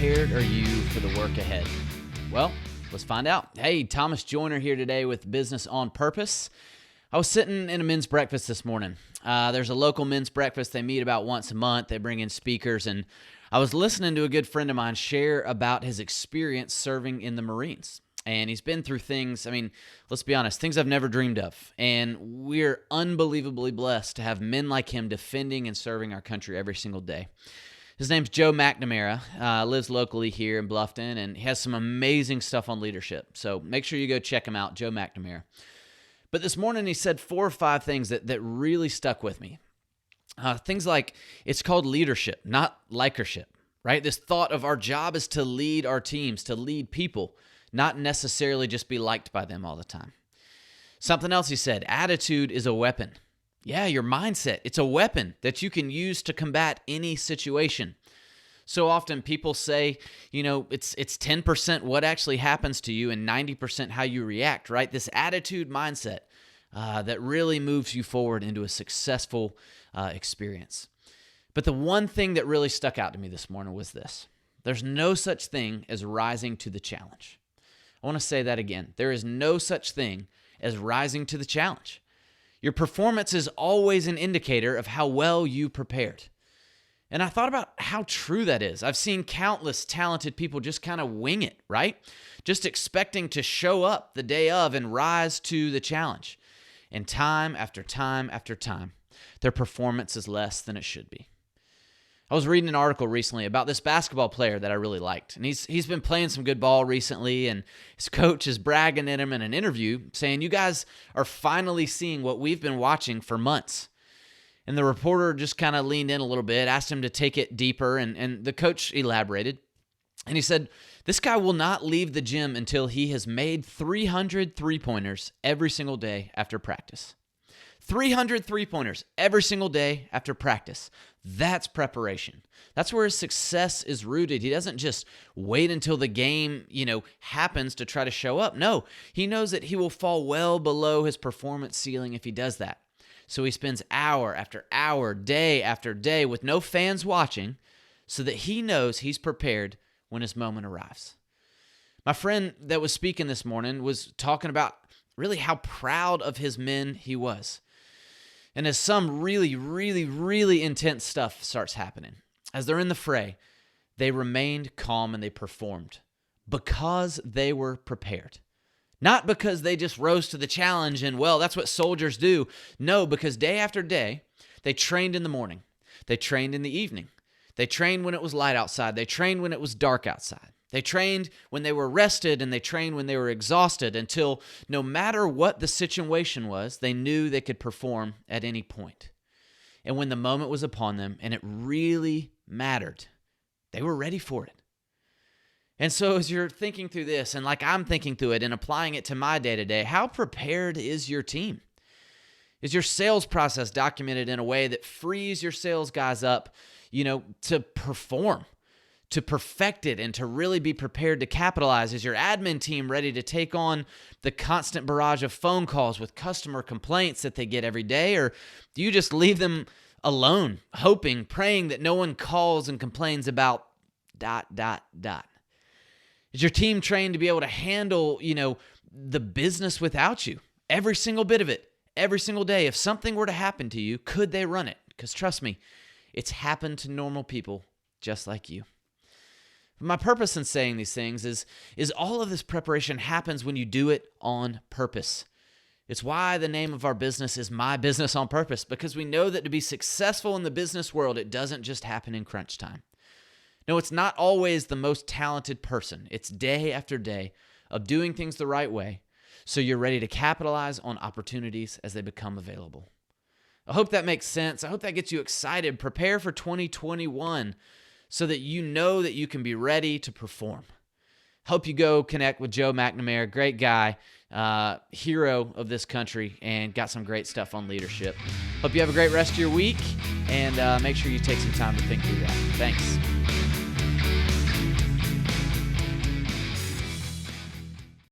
prepared are you for the work ahead? Well, let's find out. Hey, Thomas Joyner here today with Business on Purpose. I was sitting in a men's breakfast this morning. There's a local men's breakfast. They meet about once a month. They bring in speakers, and I was listening to a good friend of mine share about his experience serving in the Marines. And he's been through things, let's be honest, things I've never dreamed of. And we're unbelievably blessed to have men like him defending and serving our country every single day. His name's Joe McNamara, lives locally here in Bluffton, and he has some amazing stuff on leadership. So make sure you go check him out, Joe McNamara. But this morning he said 4 or 5 things that really stuck with me. Things like, it's called leadership, not likership, right? This thought of our job is to lead our teams, to lead people, not necessarily just be liked by them all the time. Something else he said, attitude is a weapon. Yeah, your mindset, it's a weapon that you can use to combat any situation. So often people say, it's 10% what actually happens to you and 90% how you react, right? This attitude mindset that really moves you forward into a successful experience. But the one thing that really stuck out to me this morning was this. There's no such thing as rising to the challenge. I want to say that again. There is no such thing as rising to the challenge. Your performance is always an indicator of how well you prepared. And I thought about how true that is. I've seen countless talented people just kind of wing it, right? Just expecting to show up the day of and rise to the challenge. And time after time after time, their performance is less than it should be. I was reading an article recently about this basketball player that I really liked. And he's been playing some good ball recently, and his coach is bragging at him in an interview saying, you guys are finally seeing what we've been watching for months. And the reporter just kind of leaned in a little bit, asked him to take it deeper, and the coach elaborated. And he said, this guy will not leave the gym until he has made 300 three-pointers every single day after practice. 300 three-pointers every single day after practice. That's preparation. That's where his success is rooted. He doesn't just wait until the game, happens to try to show up. No, he knows that he will fall well below his performance ceiling if he does that. So he spends hour after hour, day after day with no fans watching so that he knows he's prepared when his moment arrives. My friend that was speaking this morning was talking about really how proud of his men he was. And as some really, really, really intense stuff starts happening, as they're in the fray, they remained calm and they performed because they were prepared. Not because they just rose to the challenge and, that's what soldiers do. No, because day after day, they trained in the morning. They trained in the evening. They trained when it was light outside. They trained when it was dark outside. They trained when they were rested, and they trained when they were exhausted until no matter what the situation was, they knew they could perform at any point. And when the moment was upon them and it really mattered, they were ready for it. And so as you're thinking through this, and like I'm thinking through it and applying it to my day-to-day, how prepared is your team? Is your sales process documented in a way that frees your sales guys up, to perform? To perfect it and to really be prepared to capitalize? Is your admin team ready to take on the constant barrage of phone calls with customer complaints that they get every day? Or do you just leave them alone, hoping, praying that no one calls and complains about ... Is your team trained to be able to handle, the business without you? Every single bit of it, every single day. If something were to happen to you, could they run it? Because trust me, it's happened to normal people just like you. My purpose in saying these things is all of this preparation happens when you do it on purpose. It's why the name of our business is My Business on Purpose, because we know that to be successful in the business world, it doesn't just happen in crunch time. No, it's not always the most talented person. It's day after day of doing things the right way so you're ready to capitalize on opportunities as they become available. I hope that makes sense. I hope that gets you excited. Prepare for 2021. So that you know that you can be ready to perform. Hope you go connect with Joe McNamara, great guy, hero of this country, and got some great stuff on leadership. Hope you have a great rest of your week, and make sure you take some time to think through that. Thanks.